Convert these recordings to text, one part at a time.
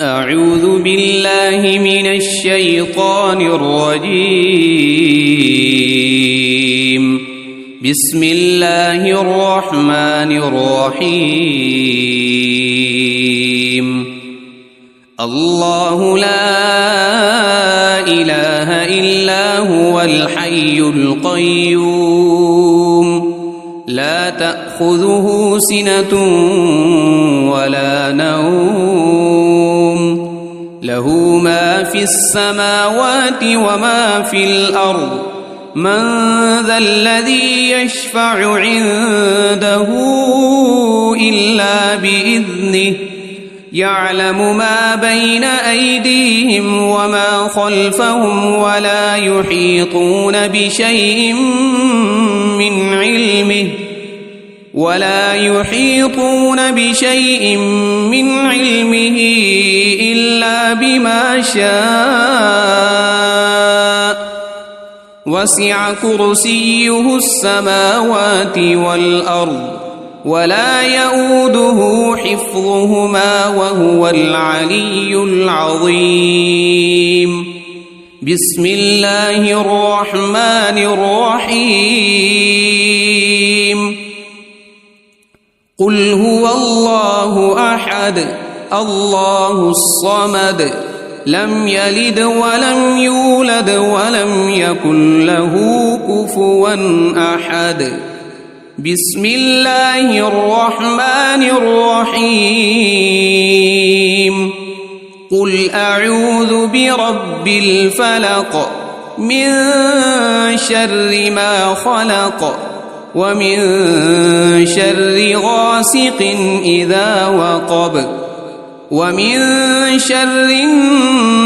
أعوذ بالله من الشيطان الرجيم. بسم الله الرحمن الرحيم. الله لا إله إلا هو الحي القيوم لا تأخذه سنة ولا نوم له ما في السماوات وما في الأرض من ذا الذي يشفع عنده إلا بإذنه يعلم ما بين أيديهم وما خلفهم ولا يحيطون بشيء من علمه إلا بما شاء وسع كرسيه السماوات والأرض ولا يؤوده حفظهما وهو العلي العظيم. بسم الله الرحمن الرحيم. قل هو الله أحد الله الصمد لم يلد ولم يولد ولم يكن له كفوا أحد. بسم الله الرحمن الرحيم. قل أعوذ برب الفلق من شر ما خلق ومن شر غاسق إذا وقب ومن شر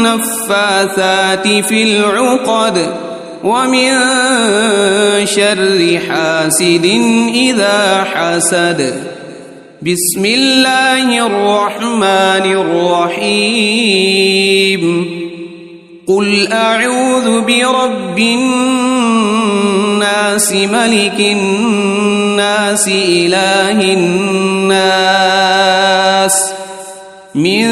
النفاثات في العقد ومن شر حاسد إذا حسد. بسم الله الرحمن الرحيم. قل أعوذ برب الناس ملك الناس إله الناس من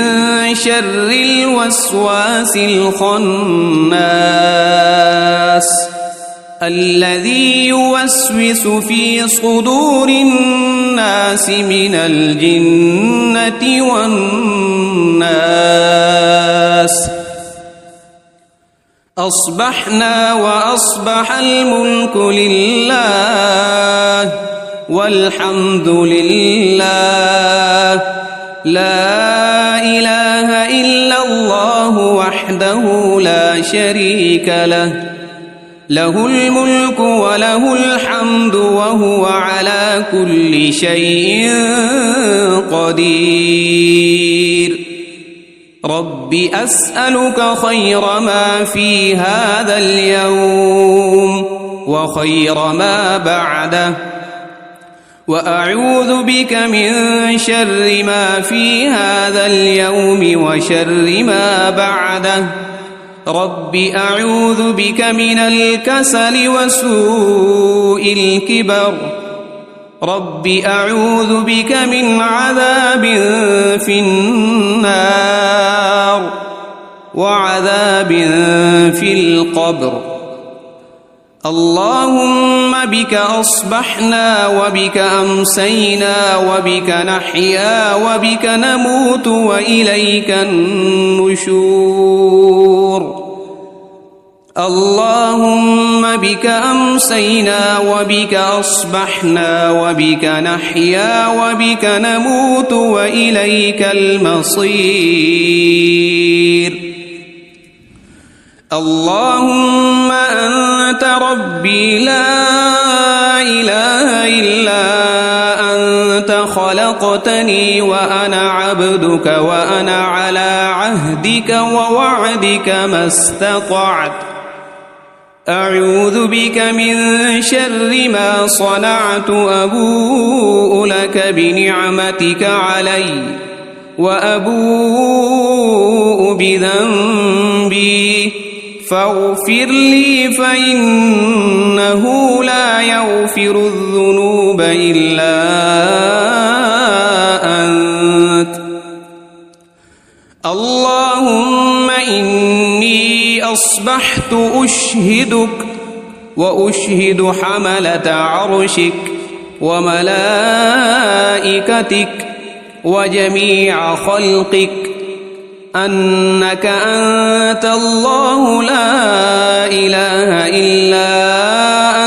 شر الوسواس الخناس الذي يوسوس في صدور الناس من الجنة والناس. أصبحنا وأصبح الملك لله والحمد لله لا إله إلا الله وحده لا شريك له له الملك وله الحمد وهو على كل شيء قدير. رب أسألك خير ما في هذا اليوم وخير ما بعده وأعوذ بك من شر ما في هذا اليوم وشر ما بعده. رب أعوذ بك من الكسل وسوء الكبر. رب أعوذ بك من عذاب في النار وعذاب في القبر. اللهم بك أصبحنا وبك أمسينا وبك نحيا وبك نموت وإليك النشور. اللهم بك أمسينا وبك أصبحنا وبك نحيا وبك نموت وإليك المصير. اللهم أنت ربي لا إله إلا أنت خلقتني وأنا عبدك وأنا على عهدك ووعدك ما استطعت. أعوذ بك من شر ما صنعت أبوء لك بنعمتك علي وأبوء بذنبي فاغفر لي فإنه لا يغفر الذنوب إلا أنت. اللهم إني أصبحت أشهدك وأشهد حملة عرشك وملائكتك وجميع خلقك أنك أنت الله لا إله إلا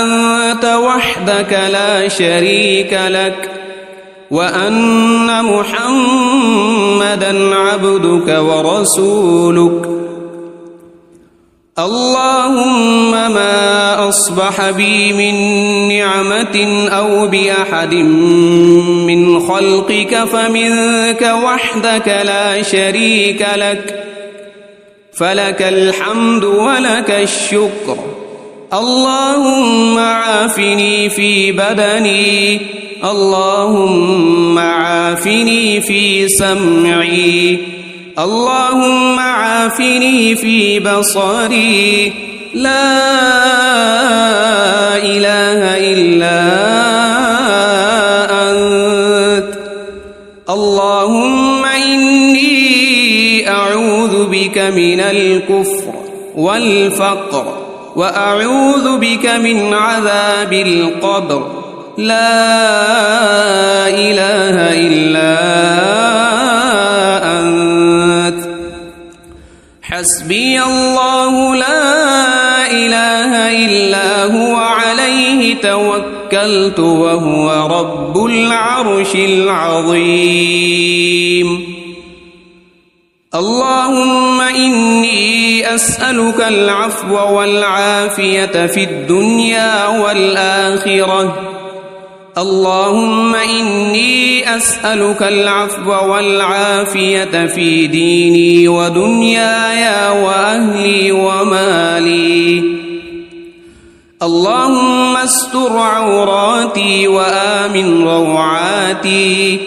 أنت وحدك لا شريك لك وأن محمدًا عبدك ورسولك. اللهم ما أصبح بي من نعمة أو بأحد من خلقك فمنك وحدك لا شريك لك، فلك الحمد ولك الشكر. اللهم عافني في بدني، اللهم عافني في سمعي، اللهم عافني في بصري، لا إله إلا أنت. اللهم إني أعوذ بك من الكفر والفقر وأعوذ بك من عذاب القبر، لا إله إلا أنت. حسبي الله لا إله إلا هو عليه توكلت وهو رب العرش العظيم. اللهم إني أسألك العفو والعافية في الدنيا والآخرة. اللهم إني أسألك العفو والعافية في ديني ودنياي وأهلي ومالي. اللهم استر عوراتي وآمن روعاتي.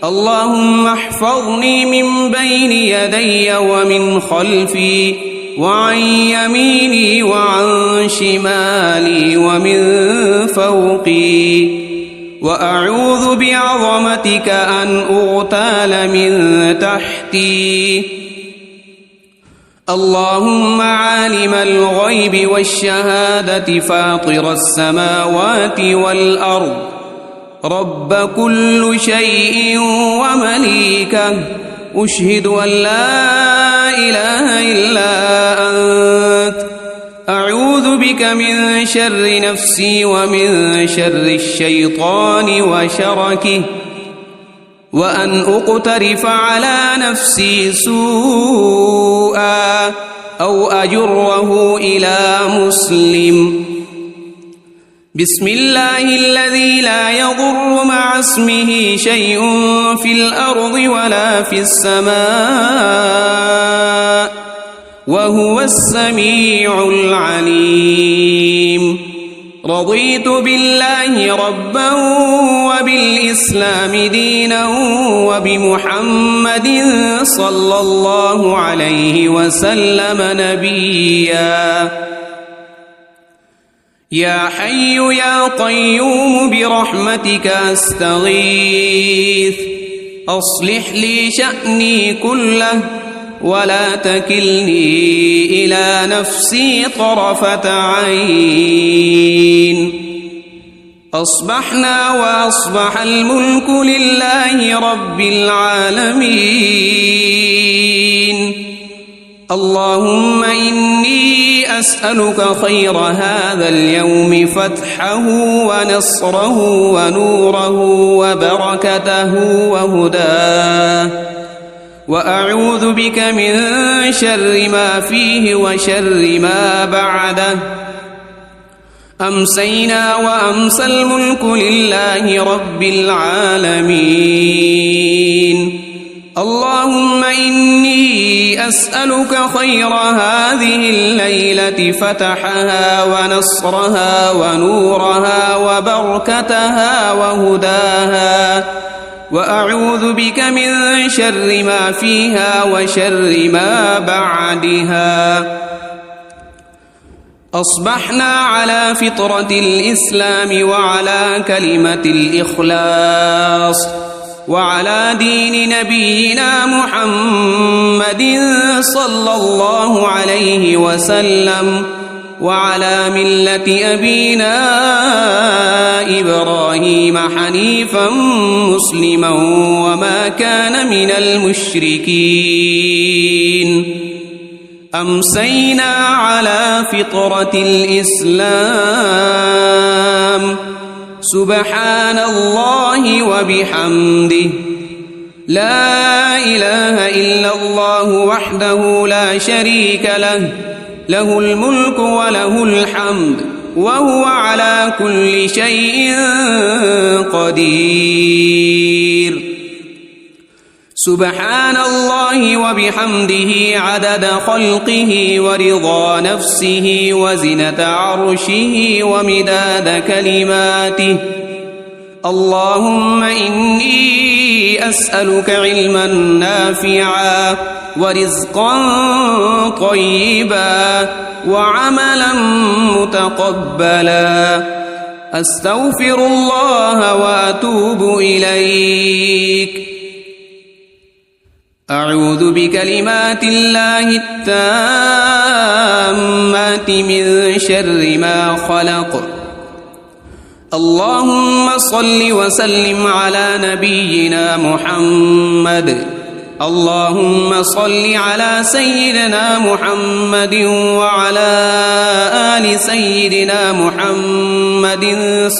اللهم احفظني من بين يدي ومن خلفي وعن يميني وعن شمالي ومن فوقي، وأعوذ بعظمتك أن أغتال من تحتي. اللهم عالم الغيب والشهادة فاطر السماوات والأرض، رب كل شيء ومليكه، أشهد أن لا إله إلا أنت. أعوذ بك من شر نفسي ومن شر الشيطان وشركه، وأن أقترف على نفسي سوءا أو أجره إلى مسلم. بسم الله الذي لا يضر مع اسمه شيء في الأرض ولا في السماء وهو السميع العليم. رضيت بالله ربا وبالإسلام دينا وبمحمد صلى الله عليه وسلم نبيا. يا حي يا قيوم برحمتك أستغيث، أصلح لي شأني كله ولا تكلني إلى نفسي طرفة عين. أصبحنا وأصبح الملك لله رب العالمين. اللهم إني أسألك خير هذا اليوم، فتحه ونصره ونوره وبركته وهداه، وأعوذ بك من شر ما فيه وشر ما بعده. أمسينا وأمسى الملك لله رب العالمين. اللهم إني أسألك خير هذه الليلة، فتحها ونصرها ونورها وبركتها وهداها، وأعوذ بك من شر ما فيها وشر ما بعدها. أصبحنا على فطرة الإسلام وعلى كلمة الإخلاص، وعلى دين نبينا محمد صلى الله عليه وسلم وعلى ملة أبينا إبراهيم حنيفا مسلما وما كان من المشركين أمسينا على فطرة الإسلام سبحان الله وبحمده لا إله إلا الله وحده لا شريك له له الملك وله الحمد وهو على كل شيء قدير سبحان الله وبحمده عدد خلقه ورضا نفسه وزنة عرشه ومداد كلماته اللهم إني أسألك علما نافعا ورزقا طيبا وعملا متقبلا أستغفر الله وأتوب إليك أعوذ بكلمات الله التامات من شر ما خلق اللهم صل وسلم على نبينا محمد اللهم صل على سيدنا محمد وعلى آل سيدنا محمد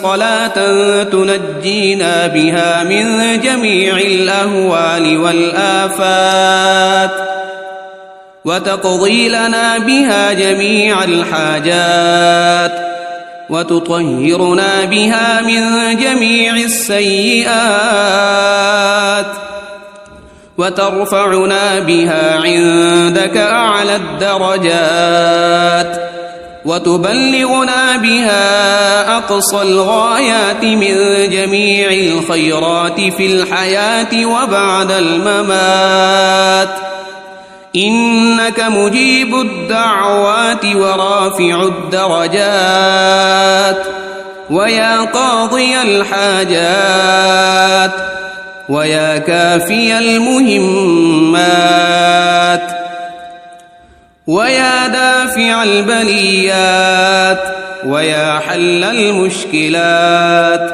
صلاة تنجينا بها من جميع الأهوال والآفات وتقضي لنا بها جميع الحاجات وتطهرنا بها من جميع السيئات وترفعنا بها عندك أعلى الدرجات وتبلغنا بها أقصى الغايات من جميع الخيرات في الحياة وبعد الممات إنك مجيب الدعوات ورافع الدرجات ويا قاضي الحاجات ويا كافي المهمات ويا دافع البليات ويا حل المشكلات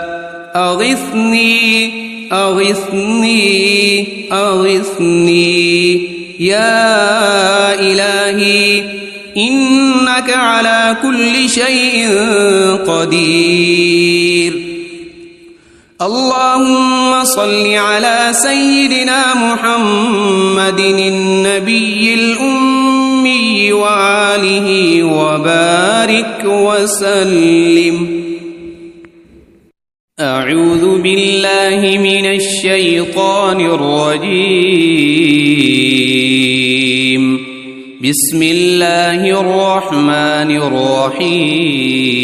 أغثني أغثني أغثني يا إلهي إنك على كل شيء قدير اللهم صل على سيدنا محمد النبي الأمي وآله وبارك وسلم أعوذ بالله من الشيطان الرجيم بسم الله الرحمن الرحيم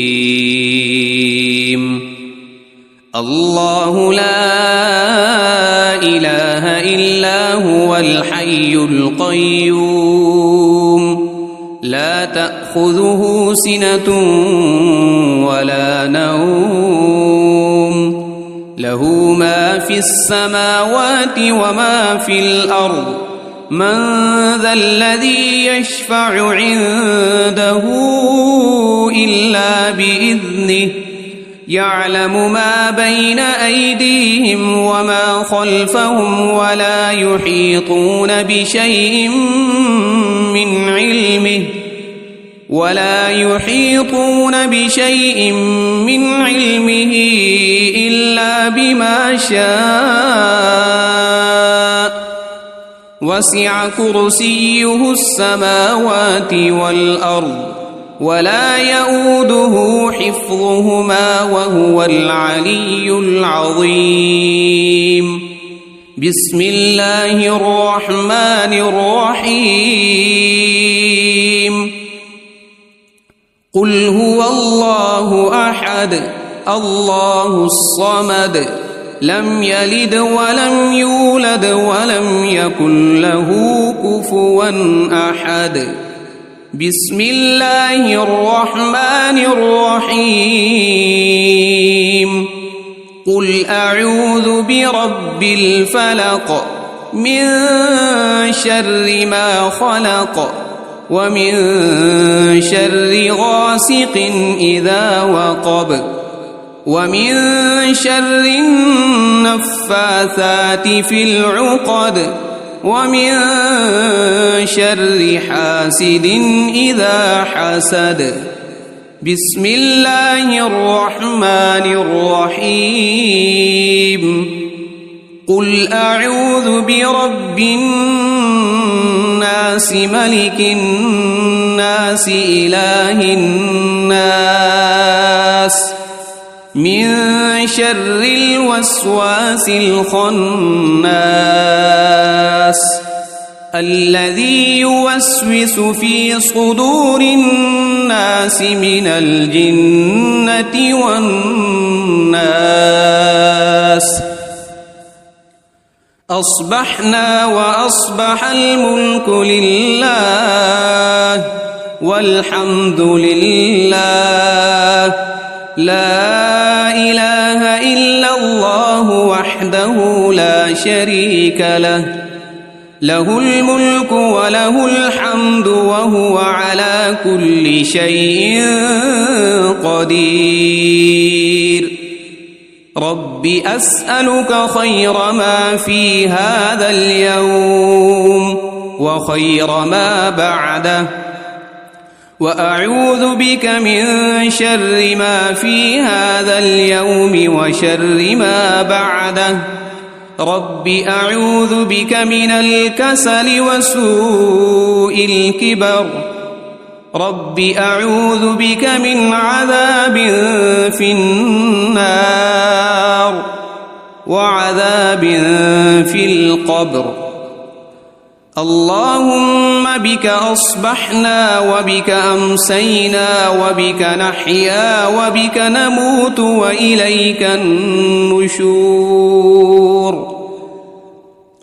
الله لا إله إلا هو الحي القيوم لا تأخذه سنة ولا نوم له ما في السماوات وما في الأرض من ذا الذي يشفع عنده إلا بإذنه يعلم ما بين أيديهم وما خلفهم ولا يحيطون بشيء من علمه إلا بما شاء وسع كرسيه السماوات والأرض ولا يؤوده حفظهما وهو العلي العظيم بسم الله الرحمن الرحيم قل هو الله أحد الله الصمد لم يلد ولم يولد ولم يكن له كفوا أحد بسم الله الرحمن الرحيم قل أعوذ برب الفلق من شر ما خلق ومن شر غاسق إذا وقب ومن شر النفاثات في العقد ومن شر حاسد إذا حسد. بسم الله الرحمن الرحيم. قل أعوذ برب الناس ملك الناس إله الناس من شر الوسواس الخناس الذي يوسوس في صدور الناس من الجنة والناس. أصبحنا وأصبح الملك لله والحمد لله لا إله إلا الله وحده لا شريك له له الملك وله الحمد وهو على كل شيء قدير. رب أسألك خير ما في هذا اليوم وخير ما بعده وأعوذ بك من شر ما في هذا اليوم وشر ما بعده. رب أعوذ بك من الكسل وسوء الكبر. رب أعوذ بك من عذاب في النار وعذاب في القبر. اللهم بك أصبحنا وبك أمسينا وبك نحيا وبك نموت وإليك النشور.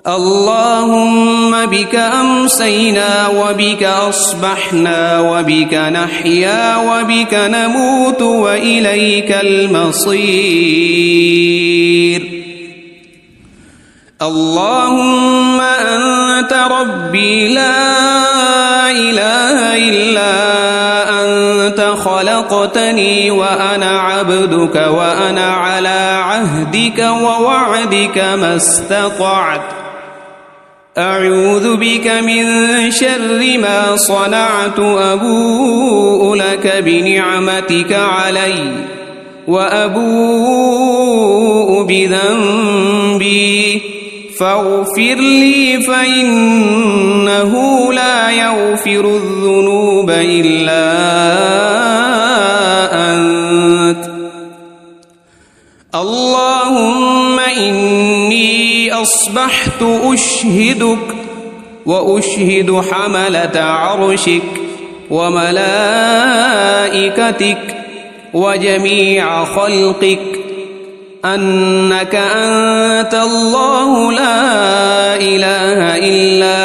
اللهم بك أمسينا وبك أصبحنا وبك نحيا وبك نموت وإليك المصير. اللهم أنت ربي لا إله إلا أنت خلقتني وأنا عبدك وأنا على عهدك ووعدك ما استطعت. أعوذ بك من شر ما صنعت. أبوء لك بنعمتك علي وأبوء بذنبي فاغفر لي فإنه لا يغفر الذنوب إلا أنت. اللهم إني أصبحت أشهدك وأشهد حملة عرشك وملائكتك وجميع خلقك أنك أنت الله لا إله إلا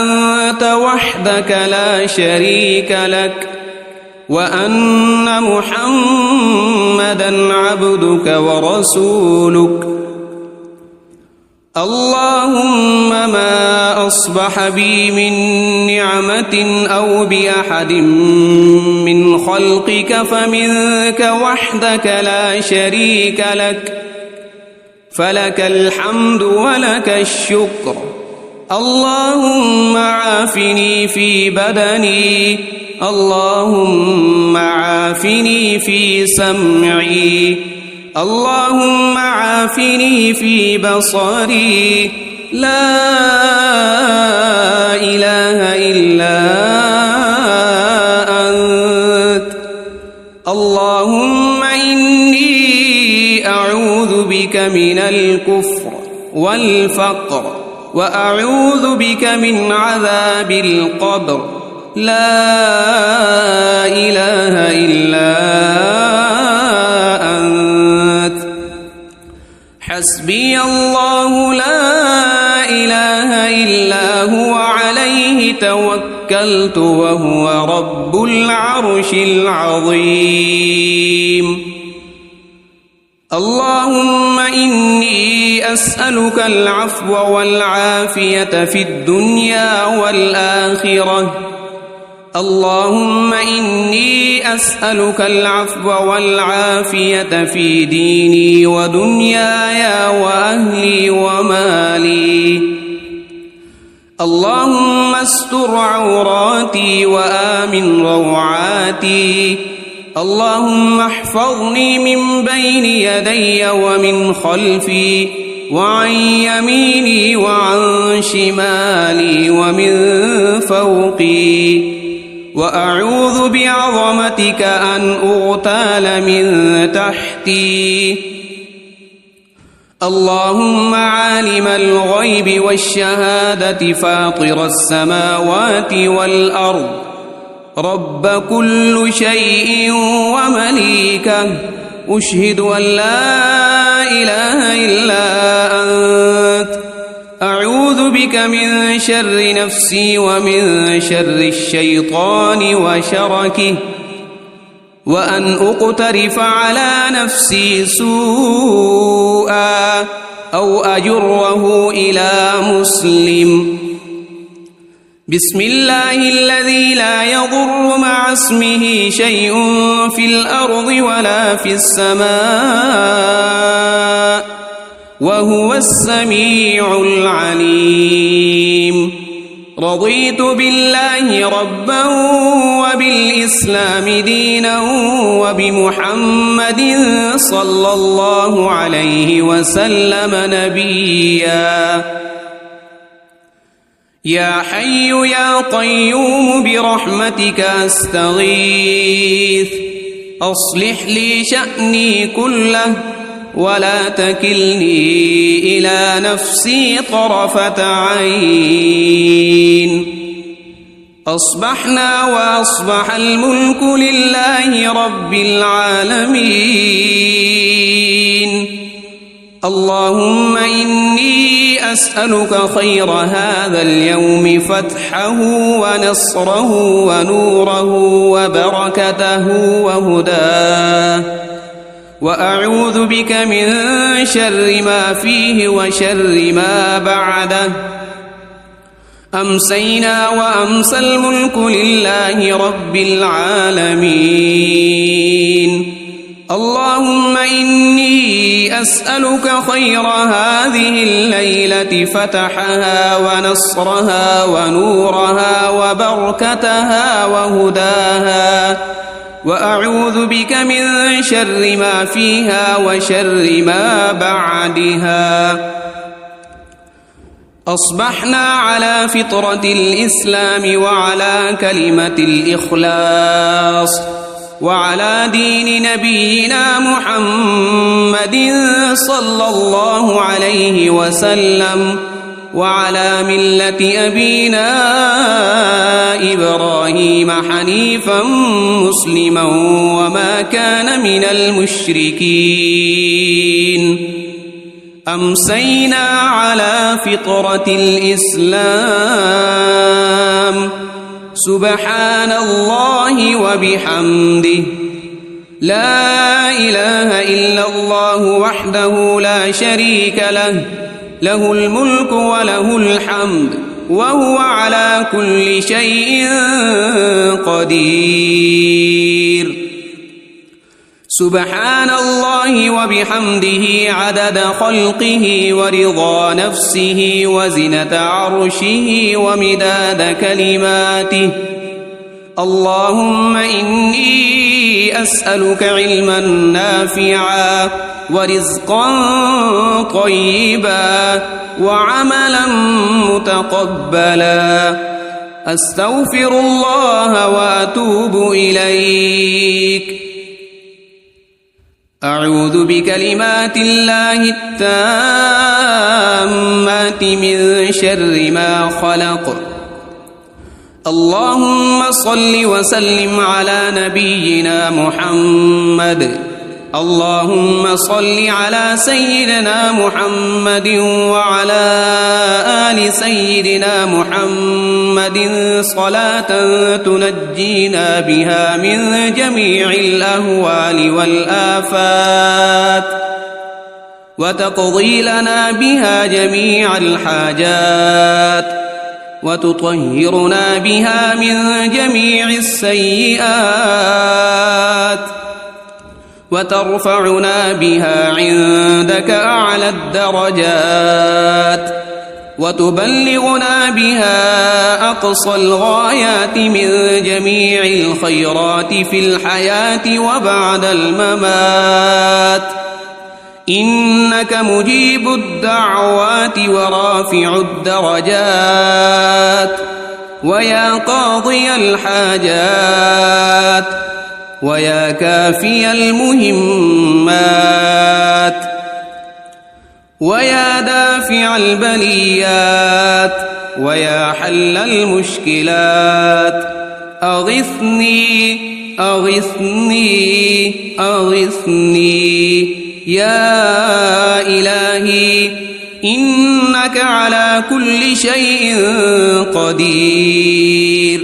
أنت وحدك لا شريك لك وأن محمدًا عبدك ورسولك. اللهم ما أصبح بي من نعمة أو بأحد من خلقك فمنك وحدك لا شريك لك فلك الحمد ولك الشكر. اللهم عافني في بدني. اللهم عافني في سمعي. اللهم عافني في بصري. لا إله إلا أنت. اللهم إني أعوذ بك من الكفر والفقر وأعوذ بك من عذاب القبر. لا إله إلا أنت. حسبي الله لا إله إلا هو عليه توكلت وهو رب العرش العظيم. اللهم إني أسألك العفو والعافية في الدنيا والآخرة. اللهم إني أسألك العفو والعافية في ديني ودنياي وأهلي ومالي. اللهم استر عوراتي وآمن روعاتي. اللهم احفظني من بين يدي ومن خلفي وعن يميني وعن شمالي ومن فوقي، وأعوذ بعظمتك أن أغتال من تحتي. اللهم عالم الغيب والشهادة فاطر السماوات والأرض، رب كل شيء ومليكه، أشهد أن لا إله إلا أنت، أعوذ بك من شر نفسي ومن شر الشيطان وشركه، وأن أقترف على نفسي سوءا أو أجره إلى مسلم. بسم الله الذي لا يضر مع اسمه شيء في الأرض ولا في السماء، وهو السميع العليم. رضيت بالله ربا وبالإسلام دينا وبمحمد صلى الله عليه وسلم نبيا. يا حي يا قيوم برحمتك أستغيث، أصلح لي شأني كله ولا تكلني إلى نفسي طرفة عين. أصبحنا وأصبح الملك لله رب العالمين. اللهم إني أسألك خير هذا اليوم، فتحه ونصره ونوره وبركته وهداه، وأعوذ بك من شر ما فيه وشر ما بعده. أمسينا وأمسى الملك لله رب العالمين. اللهم إني أسألك خير هذه الليلة، فتحها ونصرها ونورها وبركتها وهداها، وأعوذ بك من شر ما فيها وشر ما بعدها. أصبحنا على فطرة الإسلام وعلى كلمة الإخلاص وعلى دين نبينا محمد صلى الله عليه وسلم، وعلى ملة أبينا إبراهيم حنيفا مسلما وما كان من المشركين. أمسينا على فطرة الإسلام. سبحان الله وبحمده، لا إله إلا الله وحده لا شريك له، له الملك وله الحمد وهو على كل شيء قدير. سبحان الله وبحمده عدد خلقه ورضا نفسه وزنة عرشه ومداد كلماته. اللهم إني أسألك علما نافعا ورزقا طيبا وعملا متقبلا. أستغفر الله وأتوب إليك. أعوذ بكلمات الله التامات من شر ما خلق. اللهم صل وسلم على نبينا محمد. اللهم صل على سيدنا محمد وعلى آل سيدنا محمد صلاة تنجينا بها من جميع الأهوال والآفات وتقضي لنا بها جميع الحاجات وتطهرنا بها من جميع السيئات وترفعنا بها عندك أعلى الدرجات وتبلغنا بها أقصى الغايات من جميع الخيرات في الحياة وبعد الممات إنك مجيب الدعوات ورافع الدرجات ويا قاضي الحاجات ويا كافي المهمات ويا دافع البليات ويا حل المشكلات أغثني أغثني أغثني يا إلهي إنك على كل شيء قدير.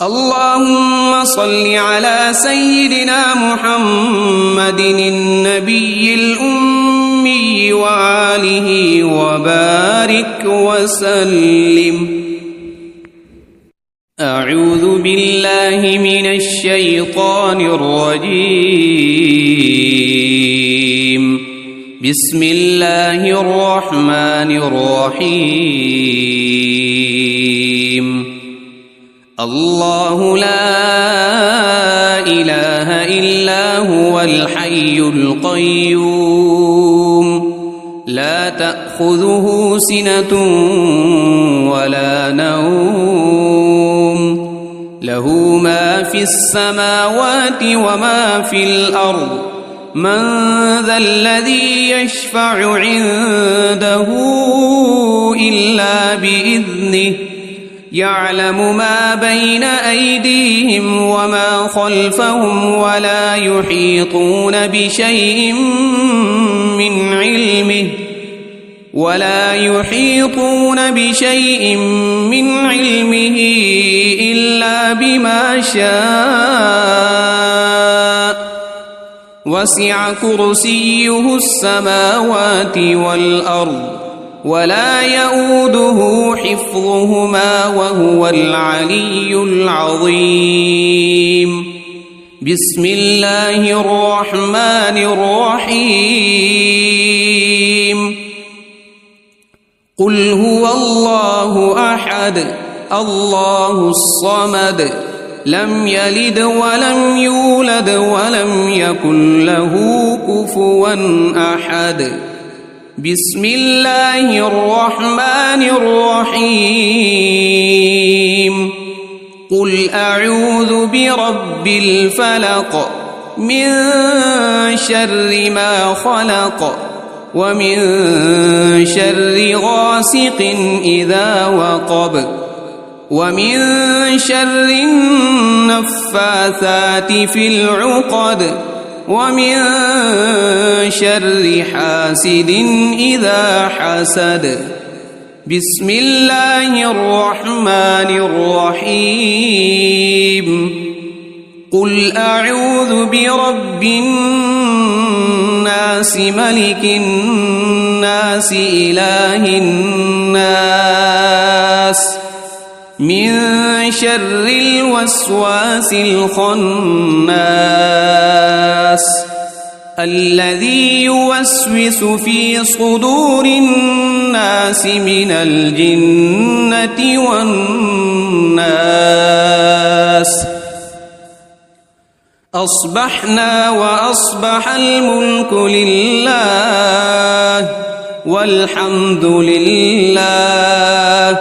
اللهم صل على سيدنا محمد النبي الأمي وآله وبارك وسلم. أعوذ بالله من الشيطان الرجيم. بسم الله الرحمن الرحيم. الله لا إله إلا هو الحي القيوم لا تأخذه سنة ولا نوم له ما في السماوات وما في الأرض من ذا الذي يشفع عنده إلا بإذنه يعلم ما بين أيديهم وما خلفهم ولا يحيطون بشيء من علمه إلا بما شاء وسع كرسيه السماوات والأرض ولا يؤوده حفظهما وهو العلي العظيم. بسم الله الرحمن الرحيم. قل هو الله أحد الله الصمد لم يلد ولم يولد ولم يكن له كفوا أحد. بسم الله الرحمن الرحيم. قل أعوذ برب الفلق من شر ما خلق ومن شر غاسق إذا وقب ومن شر النفاثات في العقد ومن شر حاسد إذا حسد. بسم الله الرحمن الرحيم. قل أعوذ برب الناس ملك الناس إله الناس من شر الوسواس الخناس الذي يوسوس في صدور الناس من الجنة والناس. أصبحنا وأصبح الملك لله والحمد لله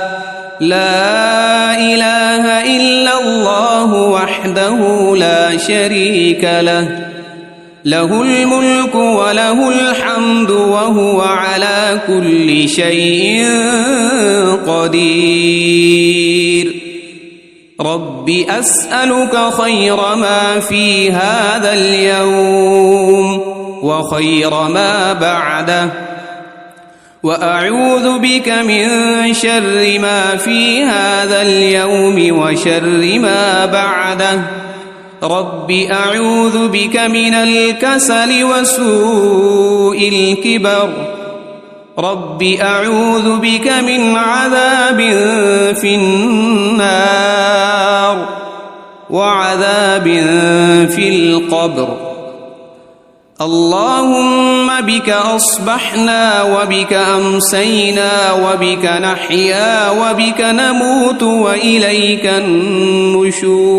لا إله إلا الله وحده لا شريك له له الملك وله الحمد وهو على كل شيء قدير. رب أسألك خير ما في هذا اليوم وخير ما بعده وأعوذ بك من شر ما في هذا اليوم وشر ما بعده. رب أعوذ بك من الكسل وسوء الكبر رب أعوذ بك من عذاب في النار وعذاب في القبر اللهم بك أصبحنا وبك أمسينا وبك نحيا وبك نموت وإليك النشور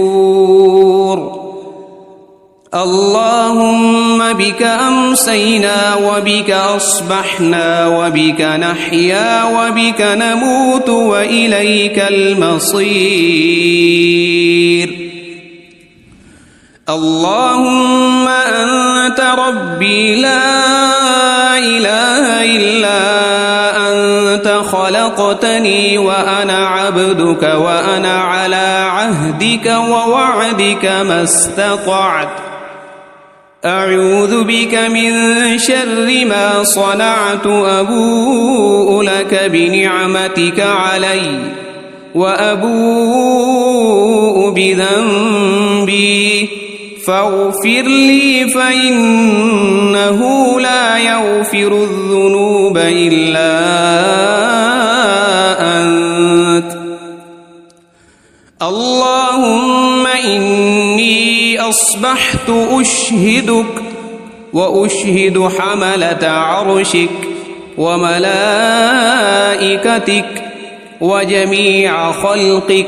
اللهم بك أمسينا وبك أصبحنا وبك نحيا وبك نموت وإليك المصير اللهم أنت ربي لا إله إلا أنت خلقتني وأنا عبدك وأنا على عهدك ووعدك ما استطعت أعوذ بك من شر ما صنعت أبوء لك بنعمتك علي وأبوء بذنبي فاغفر لي فإنه لا يغفر الذنوب إلا أنت اللهم إني أصبحت أشهدك وأشهد حملة عرشك وملائكتك وجميع خلقك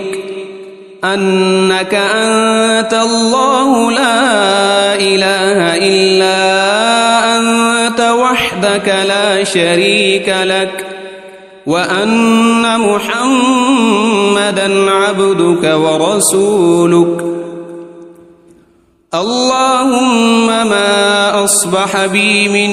أنك أنت الله لا إله إلا أنت وحدك لا شريك لك وأن محمدًا عبدك ورسولك اللهم ما أصبح بي من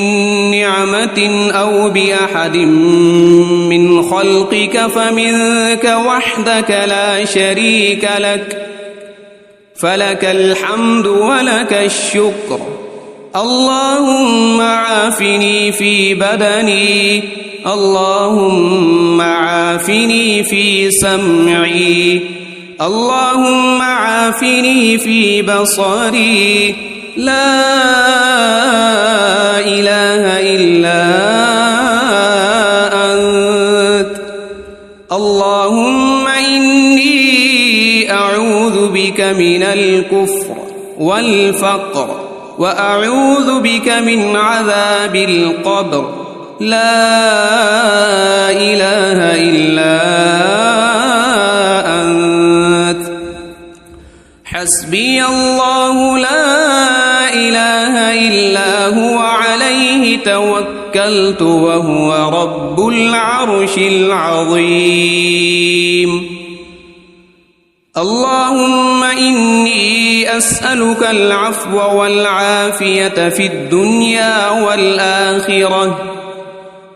نعمة أو بأحد من خلقك فمنك وحدك لا شريك لك فلك الحمد ولك الشكر اللهم عافني في بدني اللهم عافني في سمعي اللهم عافني في بصري لا إله إلا أنت اللهم إني أعوذ بك من الكفر والفقر وأعوذ بك من عذاب القبر لا إله إلا أنت حسبي الله لا إله إلا هو عليه توكلت وهو رب العرش العظيم اللهم إني أسألك العفو والعافية في الدنيا والآخرة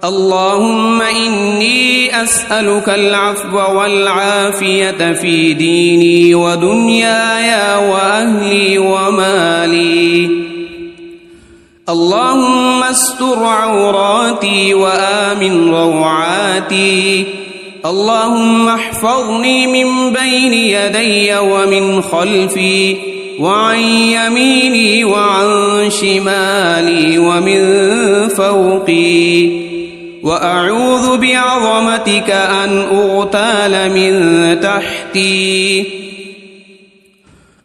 اللهم إني أسألك العفو والعافية في ديني ودنياي وأهلي ومالي اللهم استر عوراتي وآمن روعاتي اللهم احفظني من بين يدي ومن خلفي وعن يميني وعن شمالي ومن فوقي وأعوذ بعظمتك أن أغتال من تحتي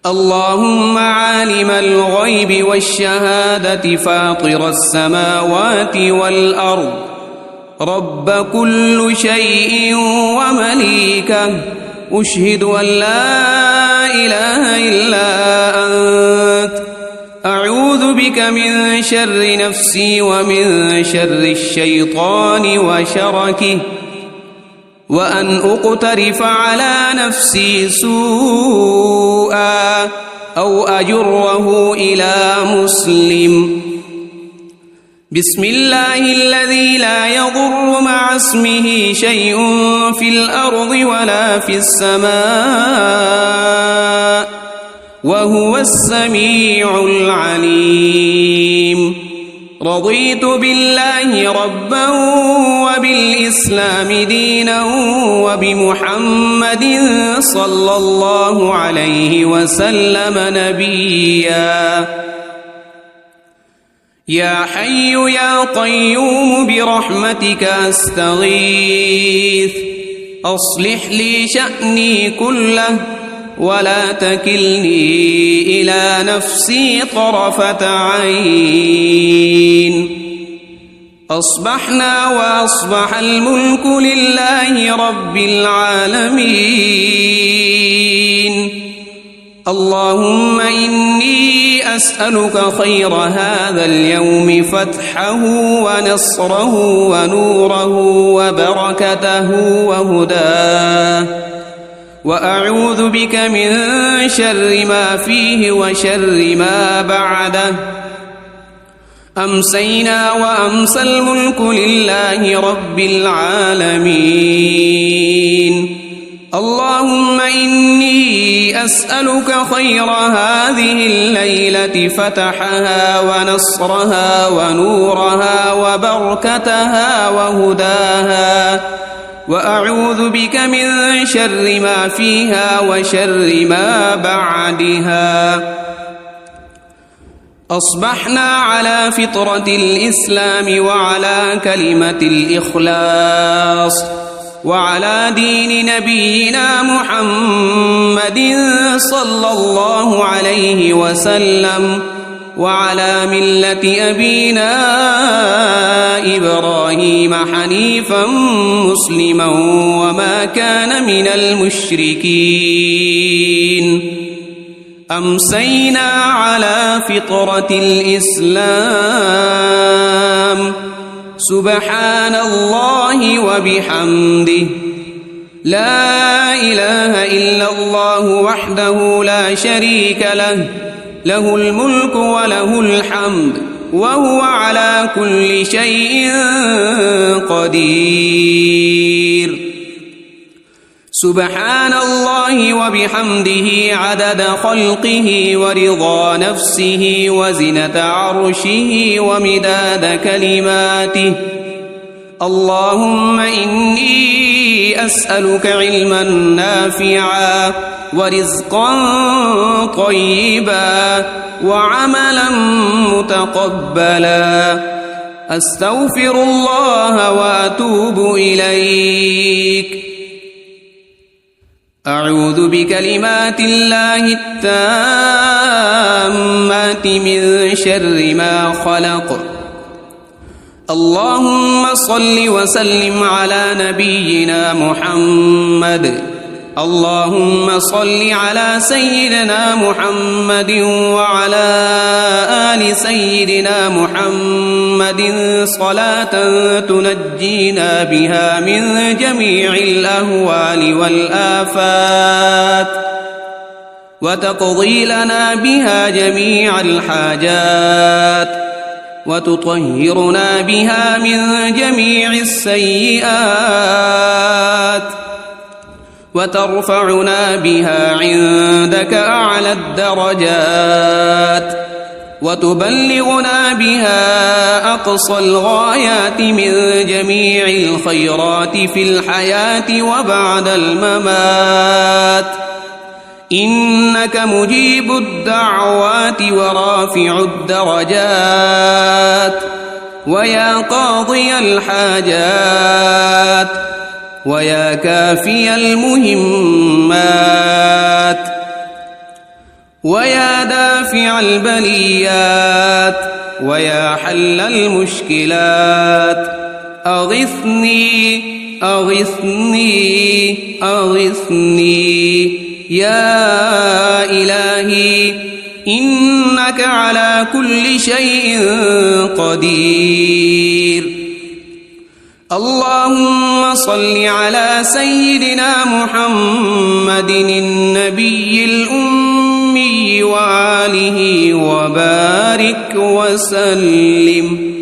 اللهم عالم الغيب والشهادة فاطر السماوات والأرض رب كل شيء ومليكه أشهد أن لا إله إلا أنت أعوذ بك من شر نفسي ومن شر الشيطان وشركه وأن أقترف على نفسي سوءا أو أجره إلى مسلم بسم الله الذي لا يضر مع اسمه شيء في الأرض ولا في السماء وهو السميع العليم رضيت بالله ربا وبالإسلام دينا وبمحمد صلى الله عليه وسلم نبيا يا حي يا قيوم برحمتك أستغيث أصلح لي شأني كله ولا تكلني إلى نفسي طرفة عين أصبحنا وأصبح الملك لله رب العالمين اللهم إني أسألك خير هذا اليوم فتحه ونصره ونوره وبركته وهداه وأعوذ بك من شر ما فيه وشر ما بعده أمسينا وأمسى الملك لله رب العالمين اللهم إني أسألك خير هذه الليلة فتحها ونصرها ونورها وبركتها وهداها وأعوذ بك من شر ما فيها وشر ما بعدها أصبحنا على فطرة الإسلام وعلى كلمة الإخلاص وعلى دين نبينا محمد صلى الله عليه وسلم وعلى ملة أبينا إبراهيم حنيفا مسلما وما كان من المشركين أمسينا على فطرة الإسلام سبحان الله وبحمده لا إله إلا الله وحده لا شريك له له الملك وله الحمد وهو على كل شيء قدير سبحان الله وبحمده عدد خلقه ورضا نفسه وزنة عرشه ومداد كلماته اللهم إني أسألك علما نافعا ورزقا طيبا وعملا متقبلا أستغفر الله وأتوب إليك أعوذ بكلمات الله التامات من شر ما خلق اللهم صل وسلم على نبينا محمد اللهم صل على سيدنا محمد وعلى آل سيدنا محمد صلاة تنجينا بها من جميع الأهوال والآفات وتقضي لنا بها جميع الحاجات وتطهرنا بها من جميع السيئات وترفعنا بها عندك أعلى الدرجات وتبلغنا بها أقصى الغايات من جميع الخيرات في الحياة وبعد الممات إنك مجيب الدعوات ورافع الدرجات ويا قاضي الحاجات ويا كافي المهمات ويا دافع البليات ويا حل المشكلات أغثني أغثني أغثني يا إلهي إنك على كل شيء قدير اللهم صل على سيدنا محمد النبي الأمي وآله وبارك وسلم